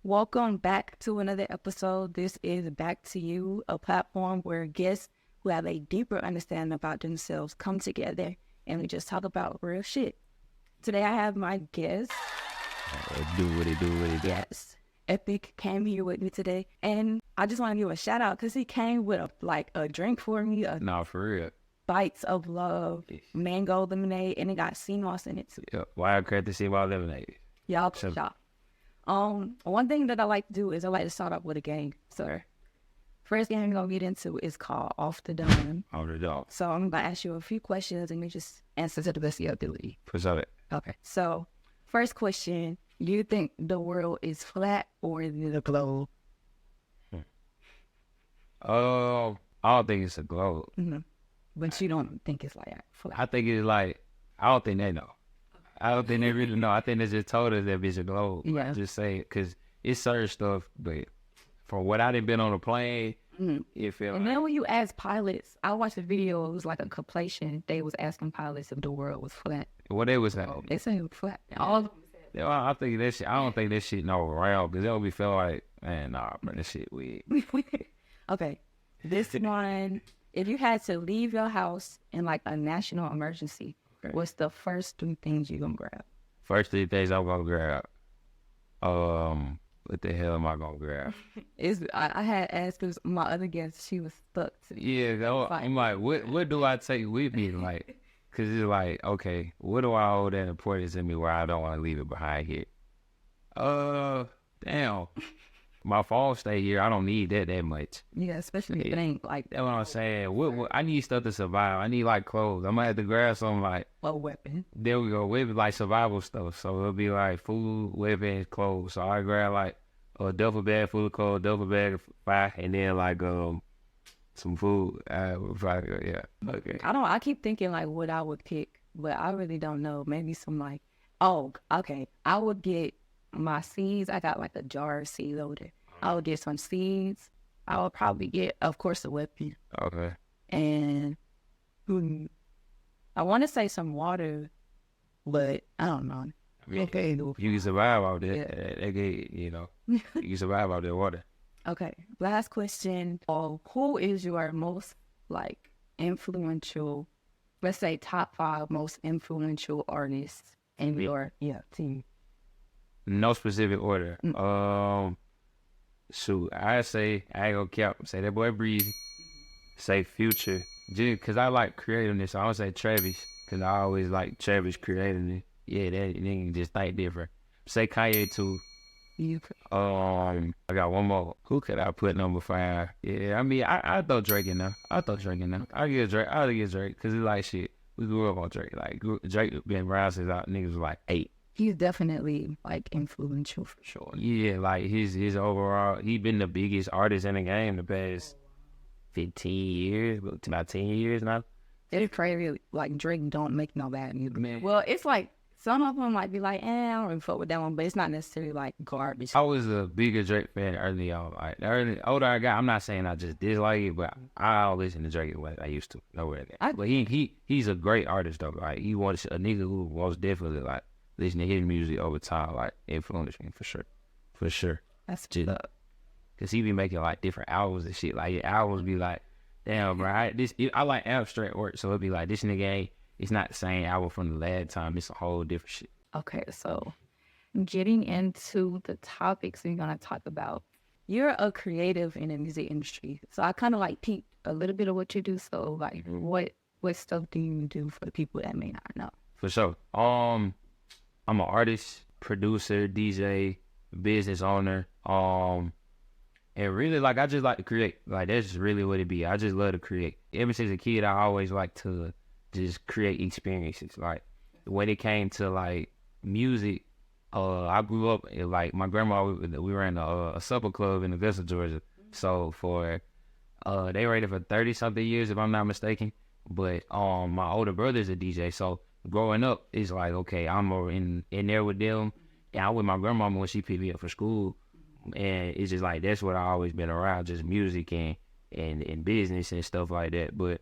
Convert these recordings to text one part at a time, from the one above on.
Welcome back to another episode. This is Back to You, a platform where guests who have a deeper understanding about themselves come together and we just talk about real shit. Today I have my guest. Do what it do. Yes, Epic came here with me today, and I just want to give a shout out because he came with a drink for me, Nah, for real. Bites of Love, mango lemonade, and it got sea moss in it too. Yeah, wild crack to see about lemonade. Y'all So- shop. One thing that I like to do is I like to start off with a game. So, first game we're gonna get into is called Off the Dome. On the dog. So I'm gonna ask you a few questions and you just answer to the best of your ability. For sure. Okay. So, first question: do you think the world is flat or is it a globe? I don't think it's a globe. But you don't think it's like flat. I think it's like, I don't think they know. I don't think they really know. I think they just told us that it's a globe. Yeah. Just say it, because it's certain stuff, but from what I done been on a plane, it feel And like, then when you ask pilots, I watched a video. It was like a compilation. They was asking pilots if the world was flat. what they was saying. They said it was flat. All of them said Yeah, I think that shit, I don't think that shit no around, because they'll be feeling like, man, nah, bro, this shit weird. Okay, this one, if you had to leave your house in like a national emergency, what's the first three things you gonna grab? First three things I'm gonna grab. What the hell am I gonna grab? I had asked because my other guest, she was stuck. Yeah, I'm like, what do I take with me? Like, cause it's like, okay, what do I hold that importance in me where I don't want to leave it behind here? Damn, my phone stay here. I don't need that much. Yeah, especially if it ain't like That's what I'm saying. What I need stuff to survive. I need like clothes. I'm gonna have to grab something like, a weapon. there we go, with like survival stuff. So it'll be like food, weapons, clothes. So I grab like a duffel bag full of clothes, duffel bag of fire, and then like some food. Yeah. Okay. I keep thinking like what I would pick, but I really don't know. Maybe some like, oh, okay. I would get my seeds. I got like a jar of seeds over there. I would get some seeds. I would probably get, of course, a weapon. Okay. And I want to say some water, but I don't know. Okay. You can survive out there. Yeah. You can survive out there water. Okay. Last question. Who is your most like influential, let's say top 5 most influential artists in your team? No specific order. Shoot, I say, I ain't gonna cap. Say that boy Breezy. Say Future. Just cause I like creativeness. I don't say Travis, cause I always like Travis creating it. Yeah, that nigga just think different. Say Kanye too. I got one more. Who could I put number 5? Yeah, I mean, I throw Drake in there. I get Drake. I'll get Drake, cause it's like shit. We grew up on Drake. Like Drake been around since our niggas was like 8. He's definitely like influential for sure. Yeah, like his overall, he been the biggest artist in the game the past 15 years, about 10 years now. It's crazy. Like Drake don't make no bad music. Man. Well, it's like some of them might be like, I don't really fuck with that one, but it's not necessarily like garbage. I was a bigger Drake fan early on. Like the older I got, I'm not saying I just dislike it, but I'll listen to Drake the way I used to. Nowhere that. But he's a great artist though. Like he wants a nigga who most definitely like listen to his music over time, like influenced me for sure. That's Just, up. cause he be making like different albums and shit. Like your albums be like, damn, bro. I like abstract work, so it'd be like this nigga ain't. It's not the same album from the last time. It's a whole different shit. Okay, so getting into the topics we're gonna talk about. You're a creative in the music industry, so I kind of like peeped a little bit of what you do. So like, what stuff do you do for the people that may not know? For sure. I'm an artist, producer, DJ, business owner. And really, like, I just like to create. Like, that's just really what it be. I just love to create. Ever since a kid, I always like to just create experiences. Like, when it came to, like, music, I grew up, like, my grandma, we ran a supper club in Augusta, Georgia. So, they rated for 30-something years, if I'm not mistaken. But my older brother's a DJ, so growing up, it's like, okay, I'm more in there with them. And I'm with my grandmama when she picked me up for school. And it's just like, that's what I always been around, just music and business and stuff like that. But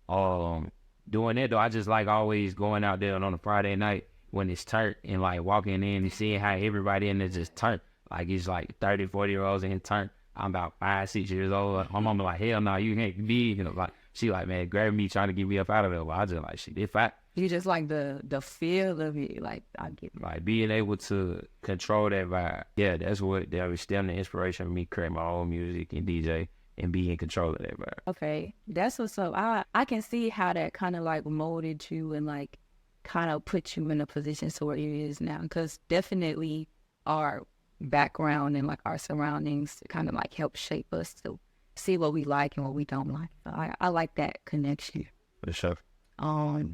doing that, though, I just like always going out there on a Friday night when it's turned and like walking in and seeing how everybody in there just turned. Like it's like 30, 40-year-olds in turn. I'm about 5, 6 years old. My mama like, hell no, you can't be, like, she like, man, grab me trying to get me up out of there. But I just like, shit, if I, You just like the feel of it. Like, I get it. like being able to control that vibe. Yeah, that's what, that was still the inspiration for me create my own music and DJ and be in control of that vibe. Okay, that's what's up. I can see how that kind of like molded you and like kind of put you in a position to where it is now. Because definitely our background and like our surroundings kind of like help shape us to see what we like and what we don't like. So I like that connection. For sure.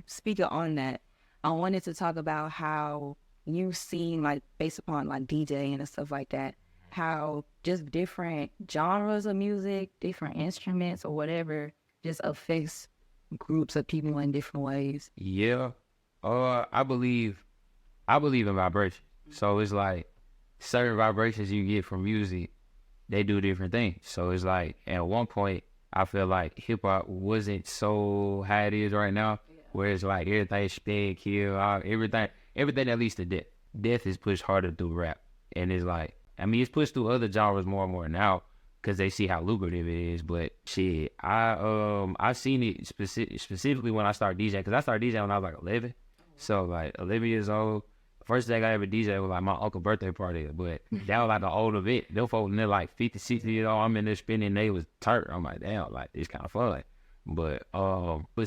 Speaking on that, I wanted to talk about how you've seen, like, based upon like DJing and stuff like that, how just different genres of music, different instruments or whatever just affects groups of people in different ways. Yeah. I believe in vibration. So it's like certain vibrations you get from music, they do different things. So it's like at one point I feel like hip hop wasn't so how it is right now, where it's like everything spin, kill, everything that leads to death. Death is pushed harder through rap. And it's like, I mean, it's pushed through other genres more and more now because they see how lucrative it is. But shit, I seen it specifically when I started DJing, because I started DJing when I was like 11. So like 11 years old. First thing I ever DJ was like my uncle's birthday party, but that was like an old event. Them folks, they're like 50, 60 years old. I'm in there spinning, they was turnt. I'm like, damn, like it's kind of fun. But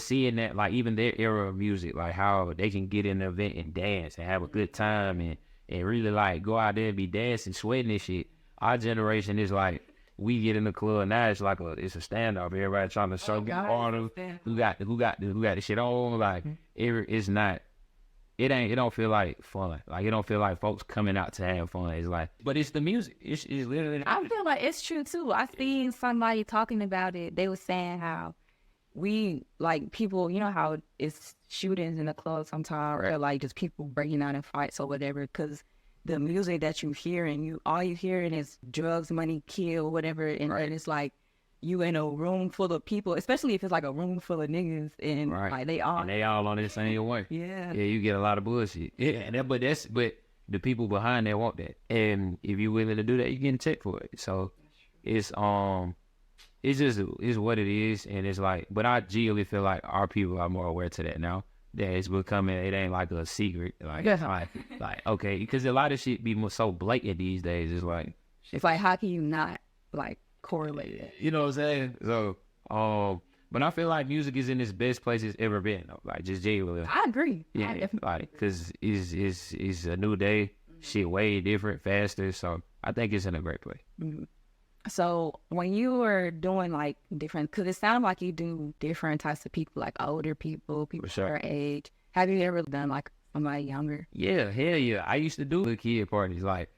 seeing that, like even their era of music, like how they can get in an event and dance and have a good time and really like go out there and be dancing, sweating and shit. Our generation is like, we get in the club now, it's like it's a standoff. Everybody trying to show who got the shit on. Like it's not. It don't feel like fun. Like it don't feel like folks coming out to have fun. It's like, but it's the music. It's literally. I feel like it's true too. I seen somebody talking about it. They were saying how we, like, people, you know how it's shootings in the club sometimes, or like just people breaking out in fights or whatever, because the music that you hear and all you hearing is drugs, money, kill, whatever, and it's like you in a room full of people, especially if it's like a room full of niggas and like they all on the same way. Yeah, you get a lot of bullshit. Yeah, but the people behind that want that, and if you're willing to do that, you get a check for it. So it's what it is, and it's like, but I genuinely feel like our people are more aware to that now. That it's becoming, it ain't like a secret, like like okay, because a lot of shit be so blatant these days. It's like how can you not like correlate it? You know what I'm saying? So, but I feel like music is in its best place it's ever been. Though. Like just genuinely. I agree. Yeah, like because it's a new day. Shit way different, faster. So I think it's in a great place. Mm-hmm. So when you were doing like different, because it sounded like you do different types of people, like older people our age. Have you ever done like somebody younger? Yeah, hell yeah. I used to do the kid parties. Like,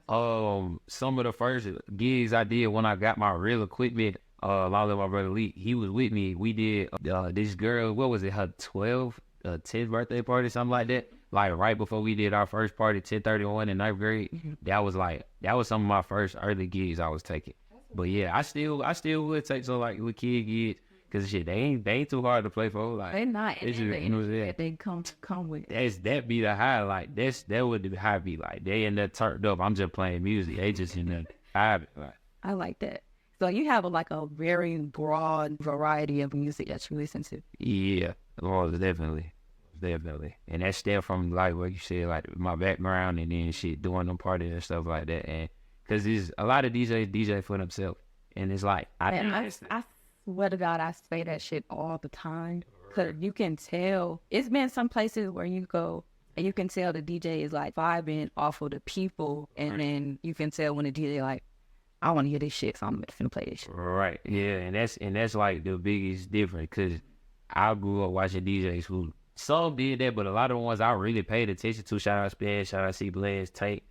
some of the first gigs I did when I got my real equipment, along with my brother Lee, he was with me. We did this girl, what was it, her 10th birthday party, something like that. Like right before we did our first party, 1031 in 9th grade. Mm-hmm. That was some of my first early gigs I was taking. But yeah, I still would take some like with kid gigs, cause shit, they ain't too hard to play for. Like they're not. It's just, they come with. That be the highlight. That would the high be like they in there turned up. I'm just playing music. They just in there vibing. Like. I like that. So you have like a very broad variety of music that you listen to. Yeah, well, definitely, and that stem from like what you said, like my background and then shit doing them parties and stuff like that, and. Because there's a lot of DJs DJ for themselves. And it's like, I swear to God, I say that shit all the time. Because you can tell. It's been some places where you go and you can tell the DJ is like vibing off of the people. And then you can tell when the DJ like, I want to hear this shit, so I'm finna play this shit. Right, yeah. And that's like the biggest difference. Because I grew up watching DJs who, some did that, but a lot of the ones I really paid attention to, shout out Spin, shout out C Blaze, Tate,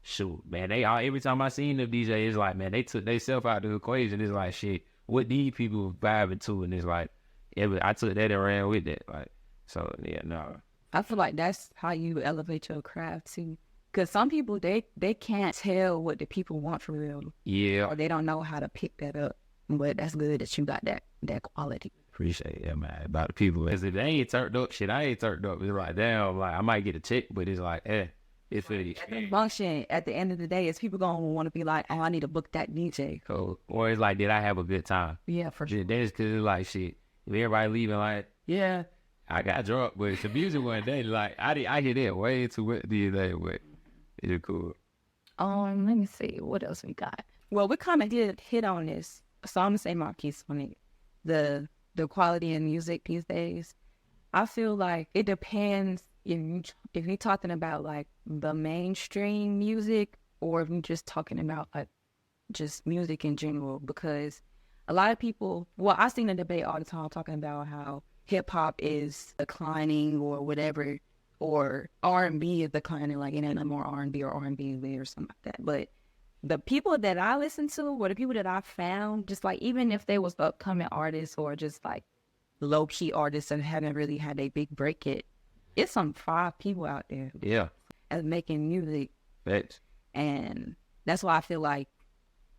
shoot, man, every time I seen them DJ, it's like, man, they took themselves out of the equation. It's like, shit, what these people vibing to? And it's like, I took that and ran with that. Like, so, yeah, no. I feel like that's how you elevate your craft, too. Because some people, they can't tell what the people want from them. Yeah. Or they don't know how to pick that up. But that's good that you got that quality. Appreciate it, man, about the people. Because if they ain't turned up, shit, I ain't turned up. It's like, damn, like, I might get a check, but it's like, It's for the The experience. function at the end of the day is people gonna want to be like, oh, I need to book that DJ. So, or it's like, did I have a good time? Yeah, for sure. That's because it's like shit. If everybody leaving like, yeah, I got drunk, but the music one day, like I hear that way too much these days, but it's cool. Let me see what else we got. Well, we kind of did hit on this, so I'm gonna say my piece on it. The quality in music these days. I feel like it depends if you're talking about like the mainstream music or if you're just talking about like just music in general, because a lot of people, well, I've seen a debate all the time talking about how hip hop is declining or whatever, or R&B is declining, like it ain't no more R&B or R&B or something like that. But the people that I listen to, or the people that I found, just like even if they was upcoming artists or just like low key artists that haven't really had a big break yet, it's some 5 people out there Yeah, as making music, facts. and that's why I feel like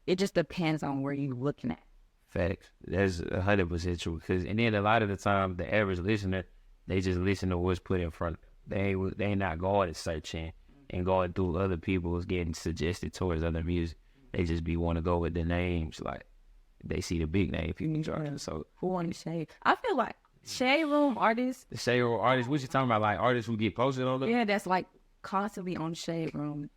it just depends on where you're looking at. Facts. That's 100% true. Cause and then a lot of the time, the average listener, they just listen to what's put in front of them. They not going and searching and going through other people's getting suggested towards other music. They just be want to go with the names, like they see the big name people charging. So Who on the shade? I feel like shade room artists, the shade room artists, what you talking about? Like artists who get posted on them? yeah, that's like constantly on shade room.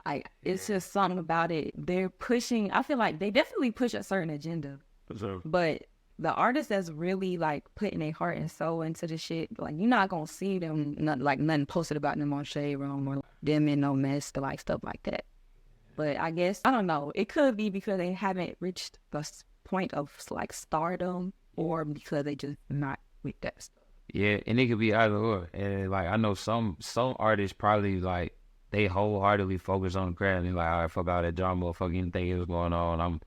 It's just something about it. They're pushing. I feel like they definitely push a certain agenda, So, but the artists that's really like putting their heart and soul into the shit, like you're not gonna see them nothing posted about them on shade room or them in no mess, like stuff like that. But I guess I don't know. It could be because they haven't reached the point of like stardom, or because they just not with that stuff. yeah, and it could be either or. And like I know some artists probably like they wholeheartedly focus on the craft and like, all right, fuck all that drama, fuck anything else going on.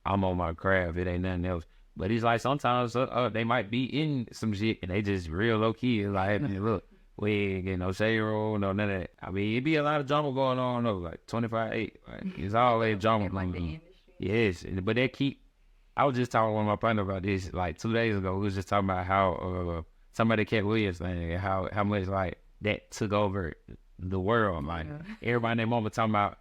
I'm on my craft. It ain't nothing else. But it's like sometimes they might be in some shit and they just real low key. It's like, hey, look, we ain't getting no shade roll, no none of that. I mean, it be a lot of drama going on though, like 25-8. Like, it's always drama going on. Yes, but they keep. I was just talking with my partner about this like 2 days ago. We was just talking about how somebody Cat Williams thing and how much like that took over the world. Like everybody in that moment talking about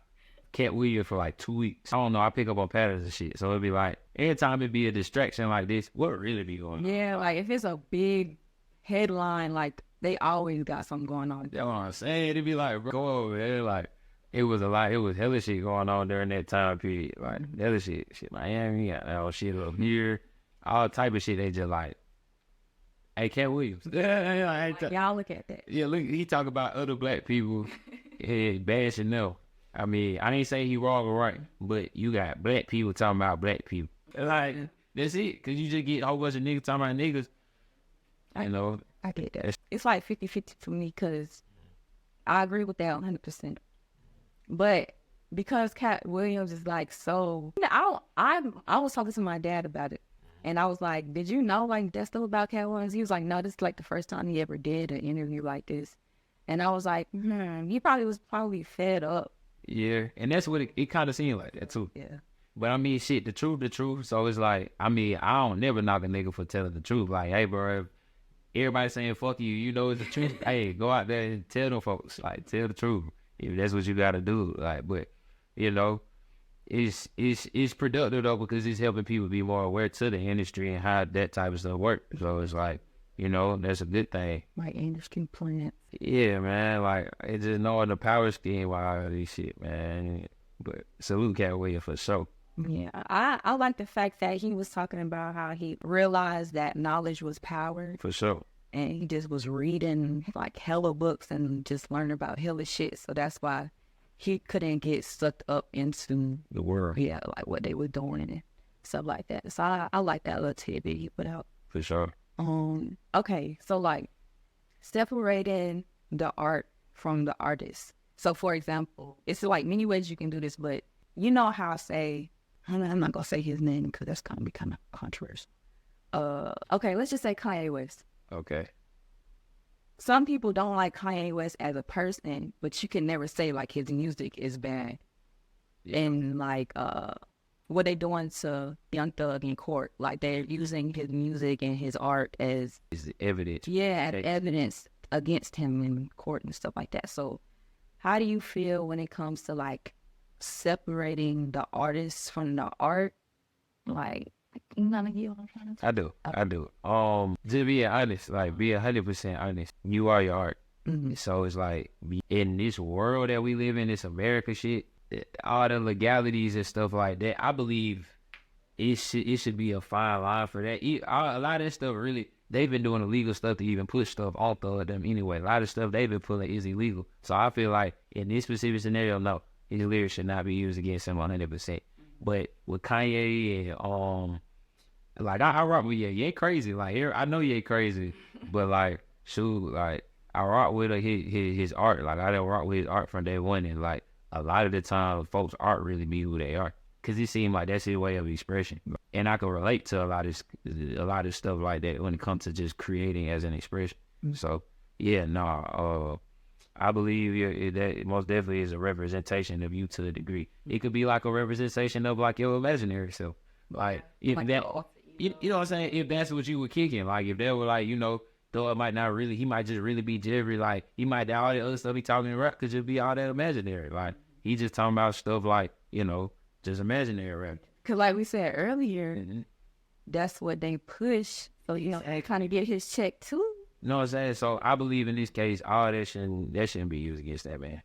Cat Williams for like 2 weeks. I don't know. I pick up on patterns and shit. So it'd be like every time it be a distraction like this, what really be going on? Yeah, like if it's a big headline, like they always got something going on. That's what I'm saying. It'd be like, bro, go over there. Like it was a lot. It was hella shit going on during that time period. Like hella shit Miami, all shit up here, all type of shit. They just like, hey, Cat Williams. Y'all look at that. Yeah, look, he talk about other black people, bashing them. I mean, I didn't say he wrong or right, but you got black people talking about black people. Like, that's it. Because you just get a whole bunch of niggas talking about niggas. You know, I get that. It's like 50-50 for me, because I agree with that 100%. But because Cat Williams is like so, I was talking to my dad about it, and I was like, "Did you know like that stuff about Cat Williams?" He was like, "No, this is like the first time he ever did an interview like this," and I was like, "He probably was fed up." yeah, and that's what it kind of seemed like that too. Yeah. But I mean, shit, the truth. So it's like, I mean, I don't never knock a nigga for telling the truth. Like, hey, bro, if everybody saying fuck you, you know it's the truth. Hey, go out there and tell them folks, like, tell the truth. If that's what you gotta do. Like, but you know, it's productive though, because it's helping people be more aware to the industry and how that type of stuff works. So it's like, you know, that's a good thing. My industry plant. Yeah, man. Like, it's just knowing the power scheme behind all this shit, man. But salute Cat Williams for sure. Yeah, I like the fact that he was talking about how he realized that knowledge was power, For sure. and he just was reading like hella books and just learning about hella shit. So that's why he couldn't get sucked up into, The world. yeah, like what they were doing and stuff like that. So I like that little tidbit he put out. For sure. Okay, so like separating the art from the artist. So for example, it's like many ways you can do this, but you know how I say, I'm not gonna say his name because that's gonna be kind of controversial. Okay, let's just say Kanye West. Okay. Some people don't like Kanye West as a person, but you can never say like his music is bad. Yeah. And like what they doing to Young Thug in court, like they're using his music and his art as It's the evidence. evidence against him in court and stuff like that. So how do you feel when it comes to like separating the artist from the art? Like, you know what I'm trying to say? I do. Just being honest, like be 100% honest. You are your art. So it's like in this world that we live in, this America shit, all the legalities and stuff like that. I believe it should be a fine line for that. A lot of that stuff really, they've been doing illegal stuff to even put stuff off of them anyway. A lot of stuff they've been pulling is illegal. So I feel like in this specific scenario, no, his lyrics should not be used against him 100%. But with Kanye and like I rock with Ye crazy. Like I know Ye crazy, but like shoot, like I rock with his art. Like I don't rock with his art from day one, and like a lot of the time, folks' art really be who they are, cause it seems like that's his way of expression, and I can relate to a lot of stuff like that when it comes to just creating as an expression. So yeah, I believe that most definitely is a representation of you to a degree. It could be like a representation of like your imaginary self. Like if Like that, you know what I'm saying? If that's what you were kicking, like if they were like, though it might not really, he might just really be Jeffrey. Like he might all the other stuff he talking about could just be all that imaginary. Like he just talking about stuff like just imaginary rap. Cause like we said earlier, that's what they push. So they kind of get his check too. You know what I'm saying? So I believe in this case, all that shouldn't be used against that man.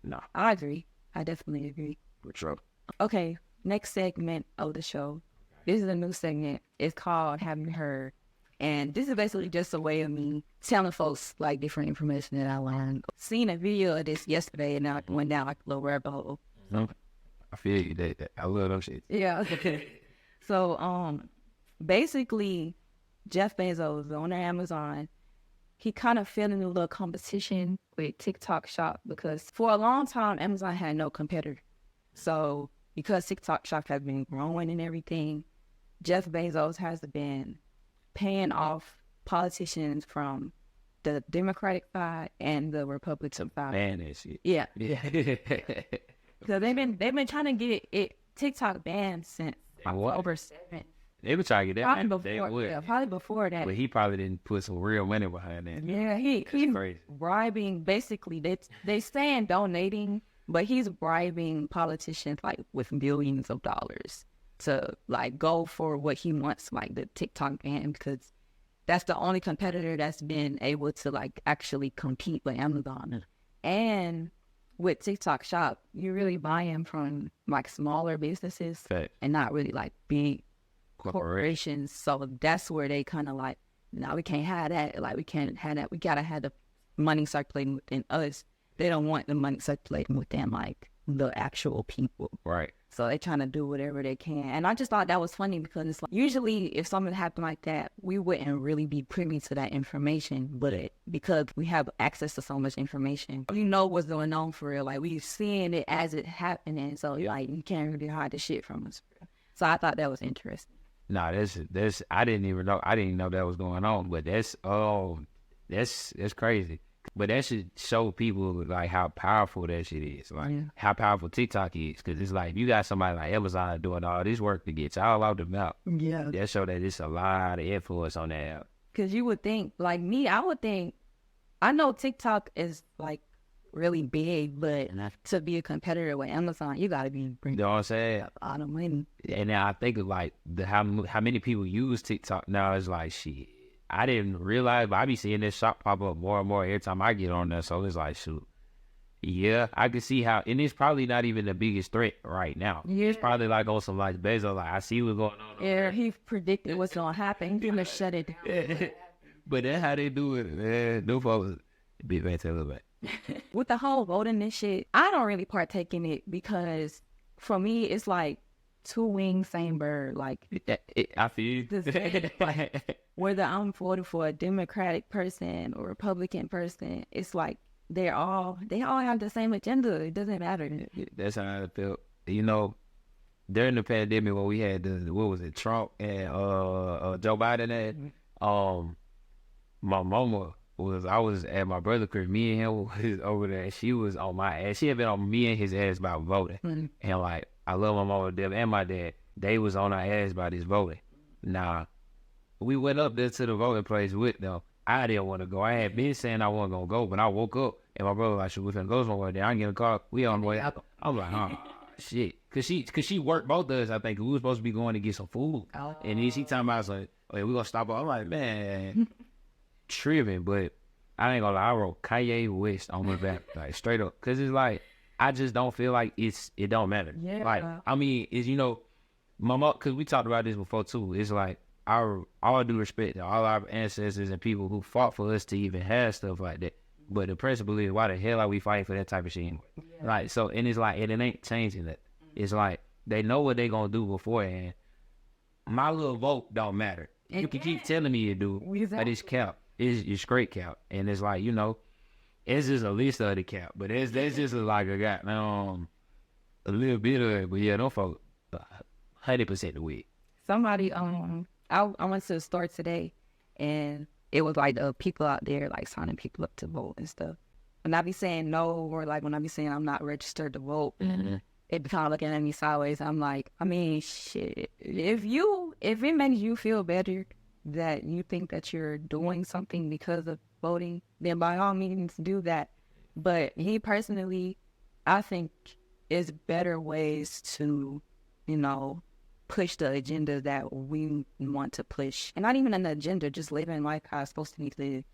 No, I agree. I definitely agree. for sure. Okay, next segment of the show. This is a new segment. It's called Have You Heard? And this is basically just a way of me telling folks like different information that I learned. Seen a video of this yesterday and I went down like a little rabbit hole. I feel you. That I love them shit. Yeah. So basically Jeff Bezos on Amazon, he kind of fell in a little competition with TikTok Shop because for a long time Amazon had no competitor. So because TikTok Shop has been growing and everything, Jeff Bezos has been paying off politicians from the Democratic side and the Republican side. Man, that shit. Yeah. Yeah. So they've been trying to get it TikTok banned since October 7th. They would try to get that. Probably before that. But he probably didn't put some real money behind that. Yeah, he's crazy. bribing. Basically, they saying donating, but he's bribing politicians like with billions of dollars to like go for what he wants, like the TikTok ban, because that's the only competitor that's been able to like actually compete with Amazon. And with TikTok Shop, you're really buying from like smaller businesses and not really like big corporations. So that's where they kind of like, no, we can't have that. Like we can't have that. We gotta have the money circulating within us. They don't want the money circulating within like the actual people. Right. So they trying to do whatever they can. And I just thought that was funny because it's like, usually if something happened like that, we wouldn't really be privy to that information. But because we have access to so much information, we know what's going on for real. Like we seeing it as it happening. So like you can't really hide the shit from us. So I thought that was interesting. Nah, that's I didn't even know that was going on. But that's crazy. But that should show people like how powerful that shit is, like how powerful TikTok is. Because it's like you got somebody like Amazon doing all this work to get y'all out the mouth. Yeah, that show that it's a lot of influence on that app. Because you would think, like me, I would think, I know TikTok is like really big, but to be a competitor with Amazon, you got to be bringing, you know what I'm saying? A lot of money. And now I think of like how many people use TikTok now. It's like shit. I didn't realize, but I be seeing this shop pop up more and more every time I get on there. So it's like, shoot. Yeah, I can see how, and it's probably not even the biggest threat right now. Yeah. It's probably like on some like Bezos, like I see what's going on. Yeah, he predicted what's going to happen. He's going to shut it down. But that's how they do it, man. Them folks be back to a little bit. With the whole voting and shit, I don't really partake in it because for me, it's like two wings, same bird. Like, I feel you. Like, whether I'm voting for a Democratic person or Republican person, it's like they all have the same agenda. It doesn't matter. That's how I felt. You know, during the pandemic when we had Trump and Joe Biden had, my mama I was at my brother crib. Me and him was over there, and she was on my ass. She had been on me and his ass about voting. Mm-hmm. And like, I love my mama to death and my dad. They was on our ass about this voting. Nah, we went up there to the voting place with them, I didn't want to go. I had been saying I wasn't gonna go, but I woke up and my brother was like, "Should we finna go somewhere?" Then I get in the car. We on the way out. I'm like, "Oh shit," cause she worked both of us. I think we were supposed to be going to get some food, and then she talking about, I was like, "Oh, yeah, we gonna stop off." I'm like, man, tripping, but I ain't gonna lie. I wrote Kanye West on my back, like straight up, cause it's like I just don't feel like it don't matter. Yeah. Like I mean, it's my mom, cause we talked about this before too. It's like all due respect to all our ancestors and people who fought for us to even have stuff like that. But the principle is, why the hell are we fighting for that type of shit anyway? Yeah. Like, so, and it's like, and it ain't changing that. It's like, they know what they gonna do beforehand. My little vote don't matter. You can keep telling me it do, but it's cap. It's straight cap. And it's like, it's just a list of the cap. But that's just like a goddamn, a little bit of it. But yeah, don't folks, 100% the week. Somebody, I went to the store today, and it was like the people out there like signing people up to vote and stuff. When I be saying no, or like when I be saying I'm not registered to vote, it be kind of looking at me sideways. I'm like, I mean, shit. If it makes you feel better that you think that you're doing something because of voting, then by all means do that. But me personally, I think it's better ways to, push the agenda that we want to push. And not even an agenda, just living life how it's supposed to be lived.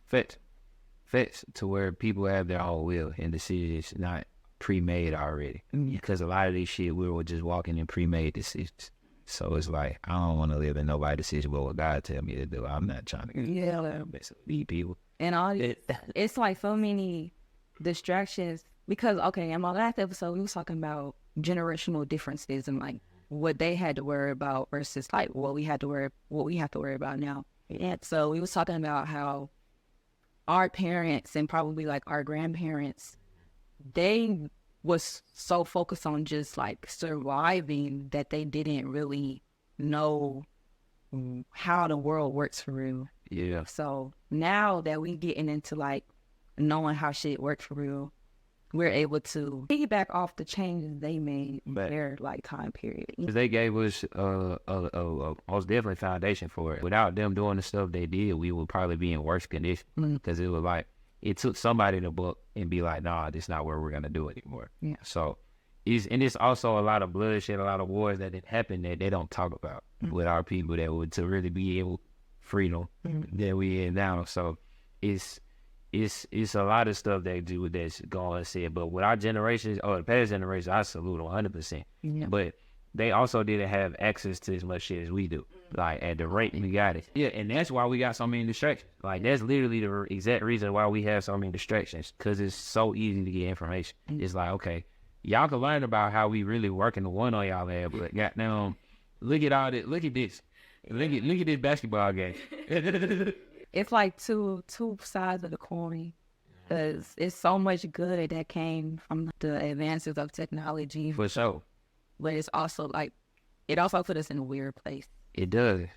Fits to where people have their own will and decisions not pre-made already. Because a lot of these shit, we were just walking in pre-made decisions. So it's like, I don't want to live in nobody's decision, but what God tell me to do, I'm not trying to lead people. And all it's like so many distractions. Because, okay, in my last episode, we was talking about generational differences and like what they had to worry about versus like what we have to worry about now. And so we was talking about how our parents and probably like our grandparents, they was so focused on just like surviving that they didn't really know how the world works for real. Yeah. So now that we getting into like knowing how shit works for real, we're able to piggyback off the changes they made in their like time period. They gave us a most definitely foundation for it. Without them doing the stuff they did, we would probably be in worse condition. Because it was like, it took somebody to book and be like, nah, this is not where we're going to do it anymore. Yeah. So, it's also a lot of bloodshed, a lot of wars that had happened that they don't talk about with our people that would to really be able freedom that we in now. So, it's a lot of stuff they do that's going to say, but with our generations or the past generation, I salute them 100%. Yeah. But they also didn't have access to as much shit as we do. Like at the rate we got it. Yeah, and that's why we got so many distractions. Like that's literally the exact reason why we have so many distractions, because it's so easy to get information. It's like, okay, y'all can learn about how we really working the one on y'all there, but goddamn, look at all this. Look at this. Look at this basketball game. It's like two sides of the coin, because it's so much good that came from the advances of technology. For sure. But it's also like, it also put us in a weird place. It does.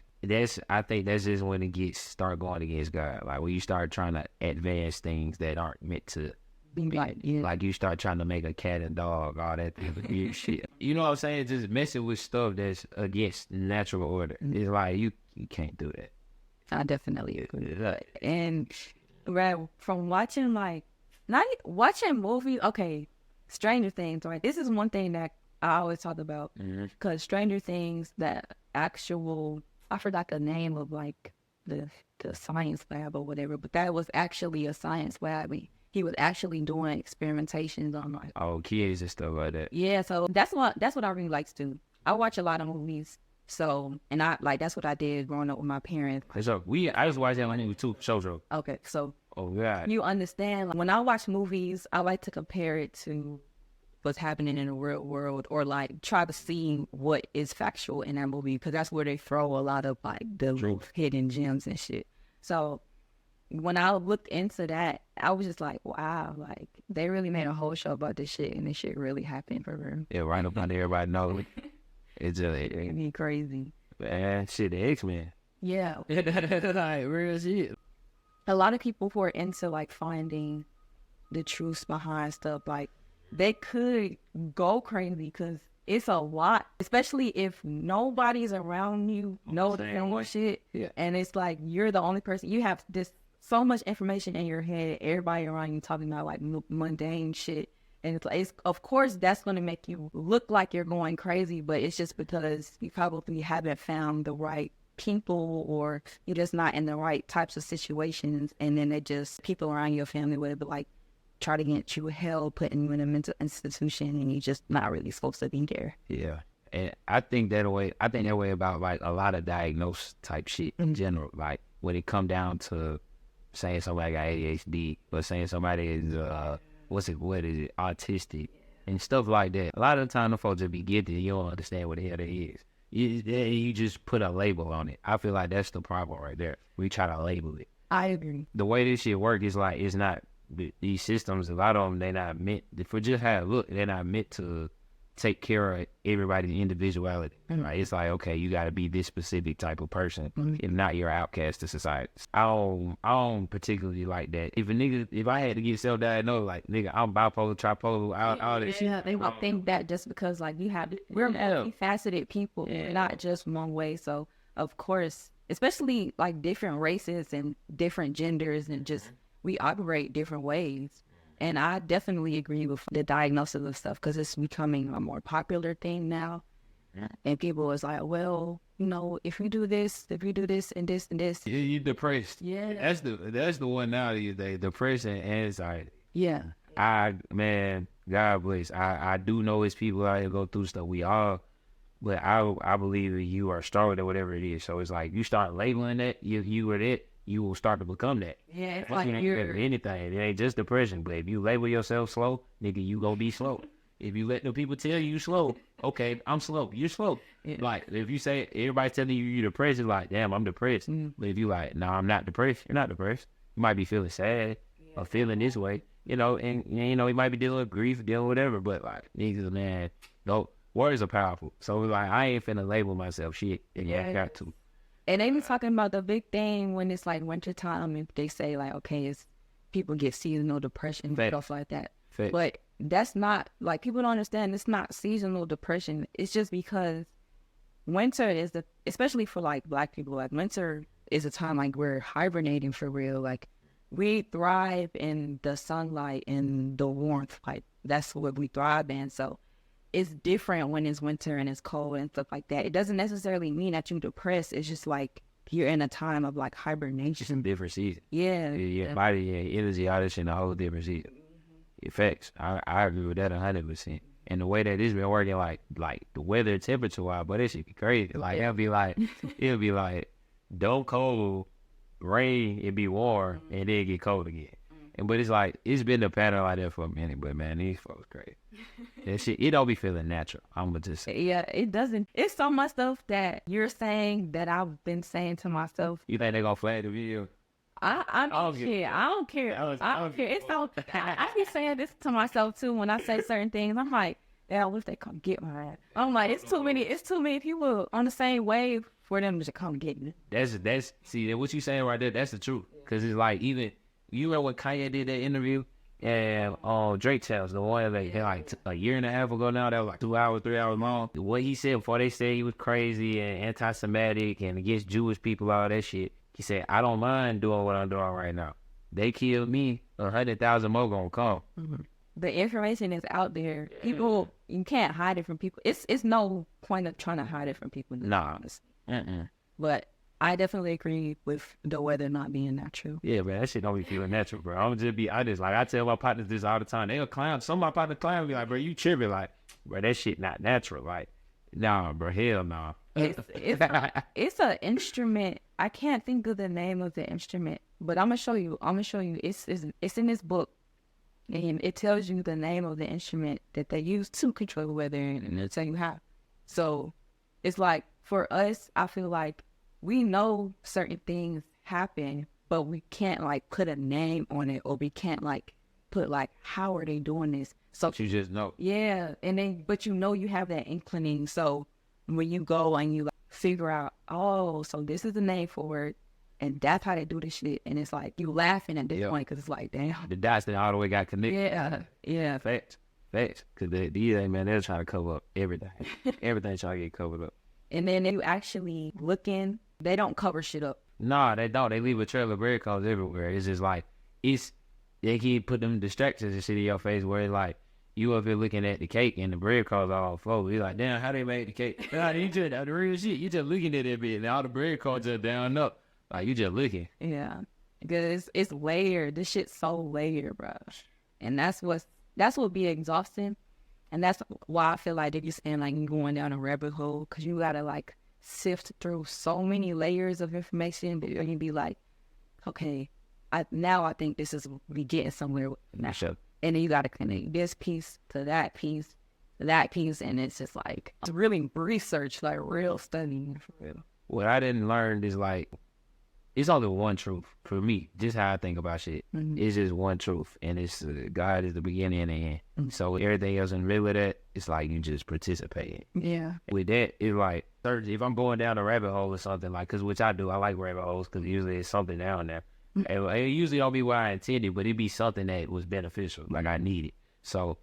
I think that's just when it start going against God. Like when you start trying to advance things that aren't meant to be like, like you start trying to make a cat and dog, all that weird shit. You know what I'm saying? Just messing with stuff that's against natural order. It's like you can't do that. I definitely agree. And from watching watching movies, okay, Stranger Things, right? This is one thing that I always talk about, because Stranger Things, that actual, I forgot the name of like the science lab or whatever, but that was actually a science lab. He was actually doing experimentations on like kids and stuff like that. Yeah, so that's what I really like to do. I watch a lot of movies. So, and I like, that's what I did growing up with my parents. So I just watched that one with two shows. Okay, so God, you understand, like, when I watch movies, I like to compare it to what's happening in the real world, or like try to see what is factual in that movie, because that's where they throw a lot of like the hidden gems and shit. So when I looked into that, I was just like, wow, like they really made a whole show about this shit, and this shit really happened for real. Yeah, right up under everybody knows. It's it'd be crazy. Man, shit, the X-Men. Yeah. Like, real shit. A lot of people who are into, like, finding the truths behind stuff, like, they could go crazy, because it's a lot, especially if nobody's around you knows the shit. Yeah. And it's like, you're the only person, you have this so much information in your head. Everybody around you talking about like mundane shit. And it's of course, that's going to make you look like you're going crazy, but it's just because you probably haven't found the right people or you're just not in the right types of situations. And then people around your family would be like, try to get you held, putting you in a mental institution, and you're just not really supposed to be there. Yeah. And I think that way about like a lot of diagnosed type shit in general. Like when it come down to saying somebody got ADHD or saying somebody is what is it, autistic and stuff like that. A lot of the time the folks that be gifted, you don't understand what the hell that is. You just put a label on it. I feel like that's the problem right there. We try to label it. I agree. The way this shit work is like, it's not, these systems, a lot of them, they're not meant, for just how it look, they're not meant to take care of everybody's individuality. Right? It's like, okay, you got to be this specific type of person. If not, you're an outcast to society. I don't particularly like that. If I had to get self-diagnosed, like, nigga, I'm bipolar, tripolar, all this shit. Yeah, they would think that just because, like, we're multifaceted people, not just one way. So, of course, especially, like, different races and different genders and just, we operate different ways. And I definitely agree with the diagnosis of stuff because it's becoming a more popular thing now. And people is like, well, you know, if you do this and this and this. Yeah, you depressed. Yeah. That's the one now these days, depression and anxiety. Yeah. Man, God bless. I do know it's people out here go through stuff. We all, but I believe that you are stronger than whatever it is. So it's like you start labeling that, you are that, you will start to become that. Yeah, it's Once like you're anything. It ain't just depression, but if you label yourself slow, nigga, you gonna be slow. If you let the people tell you slow, okay, I'm slow. You're slow. Yeah. Like if you say everybody telling you you're depressed, it's like, damn, I'm depressed. But if you like, no, I'm not depressed. You're not depressed. You might be feeling sad or feeling this way, you know, and you know, you might be dealing with grief, dealing with whatever. But like, niggas, man, no, words are powerful. So like, I ain't finna label myself shit. Yeah, I got to. And they be talking about the big thing when it's like wintertime and they say like, okay, it's people get seasonal depression and stuff like that. But that's not, like, people don't understand, it's not seasonal depression. It's just because winter is especially for like Black people, like winter is a time like we're hibernating for real. Like we thrive in the sunlight and the warmth. Like that's what we thrive in. So it's different when it's winter and it's cold and stuff like that. It doesn't necessarily mean that you're depressed. It's just like you're in a time of like hibernation. It's a different season. Yeah. Your body, your energy, all this shit in a whole different season. Effects. I agree with that 100%. And the way that it's been working, like the weather, temperature wise, but it should be crazy. Like it'll be like don't cold, rain, it be warm, and then it get cold again. But it's like, it's been a pattern like that for a minute, but man, these folks crazy. That shit, it don't be feeling natural. I'm gonna just say. Yeah, it doesn't. It's so much stuff that you're saying that I've been saying to myself. You think they gonna flag the video? I don't care. I don't care. It's so, I be saying this to myself too when I say certain things. I'm like, damn, what if they come get my ass? I'm like, it's too many people on the same wave for them to come get me. That's see, what you saying right there, that's the truth. Cause it's like, even, you remember when Kanye did that interview? And Drake tells the one like a year and a half ago now, that was like 2 hours, 3 hours long. What he said before they said he was crazy and anti-Semitic and against Jewish people, all that shit. He said, I don't mind doing what I'm doing right now. They killed me, 100,000 more gonna come. Mm-hmm. The information is out there. People, you can't hide it from people. It's no point of trying to hide it from people. Nah. But I definitely agree with the weather not being natural. Yeah, man, that shit don't be feeling natural, bro. I'm just be honest. Like, I tell my partners this all the time. They'll clown. Some of my partners clown me like, bro, you tripping. Like, bro, that shit not natural. Like, nah, bro, hell nah. It's an instrument. I can't think of the name of the instrument, but I'm gonna show you. It's in this book, and it tells you the name of the instrument that they use to control the weather, and it'll tell you how. So it's like, for us, I feel like we know certain things happen, but we can't like put a name on it, or we can't like put like, how are they doing this? So you just know. Yeah, and then but you know you have that inclining. So when you go and you like figure out, oh, so this is the name for it, and that's how they do this shit, and it's like you laughing at this point because it's like, damn, the dots that all the way got connected. Yeah. Facts. Because these man, they're trying to cover up everything. Everything trying to get covered up. And then you actually looking, they don't cover shit up. Nah, they don't. They leave a trail of breadcrumbs everywhere. It's just like they keep put them distractions and shit in your face where it's like you up here looking at the cake and the breadcrumbs all on the floor. You're like, damn, how they made the cake? Nah, you just the real shit. You just looking at it bit and all the breadcrumbs are down up. Like you just looking. Yeah, because it's layered. This shit's so layered, bro. And that's what be exhausting. And that's why I feel like they're just saying like you going down a rabbit hole because you gotta like sift through so many layers of information that you be like, okay, I think this is we getting somewhere with now. Sure. And then you gotta connect this piece to that piece, and it's just like it's really research, like real studying for real. What I didn't learn is like it's only one truth for me. Just how I think about shit. Mm-hmm. It's just one truth, and it's God is the beginning and the end. Mm-hmm. So everything else in the middle of that, it's like you just participate. Yeah. With that, it's like if I'm going down a rabbit hole or something like, cause which I do, I like rabbit holes because usually it's something down there. And it usually don't be what I intended, but it be something that was beneficial, like I needed. So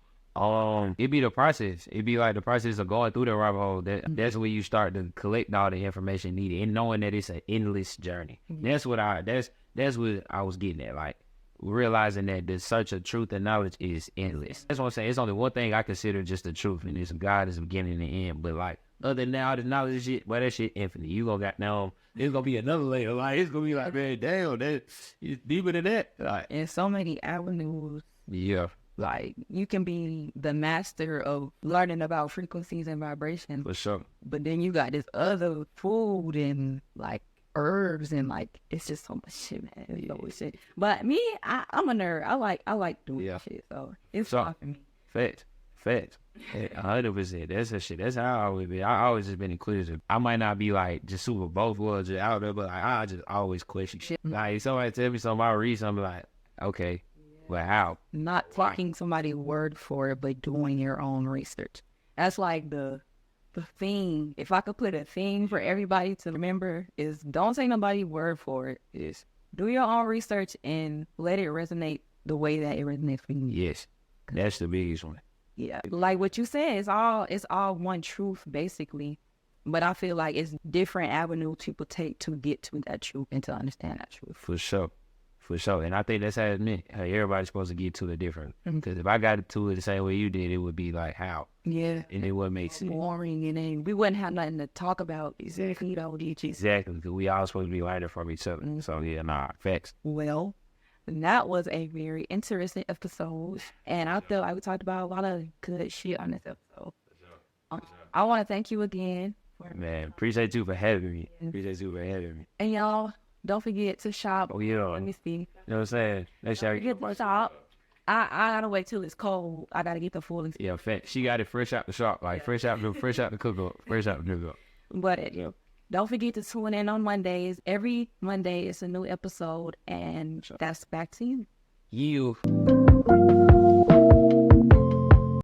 it be the process. It be like the process of going through the rabbit hole. That's where you start to collect all the information needed and knowing that it's an endless journey. That's what I was getting at, like realizing that the search of truth and knowledge is endless. That's what I'm saying. It's only one thing I consider just the truth, and it's God is the beginning and the end. But like other than all the knowledge shit, well, that shit infinite. You gonna got now. There's gonna be another layer. Like it's gonna be like, man, damn, it's deeper than that. Like, And so many avenues. yeah. Like you can be the master of learning about frequencies and vibrations, For sure. but then you got this other food and like herbs and like it's just so much shit, man. It's so much shit. But me, I'm a nerd. I like doing shit, so it's fun for me. Facts. 100%. That's the shit. That's how I always be. I always just been inquisitive. I might not be like just super both worlds just out there, but like, I just always question shit. Like somebody tell me something, I read something like, okay, but how? Not taking somebody's word for it, but doing your own research. That's like the thing. If I could put a thing for everybody to remember is don't take nobody's word for it. Yes. Do your own research and let it resonate the way that it resonates for you. Yes. That's the biggest one. Yeah. Like what you said, it's all one truth basically. But I feel like it's different avenues people take to get to that truth and to understand that truth. For sure. And I think that's how it's meant. How everybody's supposed to get to it different. Because if I got to it the same way you did, it would be like, how? Yeah. And it wouldn't make sense. Boring, and then we wouldn't have nothing to talk about. Exactly. You know, Exactly. Because we all supposed to be learning from each other. So, yeah, facts. Well, that was a very interesting episode. And I feel like we talked about a lot of good shit on this episode. I want to thank you again. Man, appreciate you for having me. And y'all, don't forget to shop. Oh, yeah. Let me see. You know what I'm saying? Next year, Get the shop. I gotta wait till it's cold. I gotta get the full experience. yeah, fact. She got it fresh out the shop, like fresh out the cook-up. But don't forget to tune in on Mondays. Every Monday is a new episode, and that's back to you. You.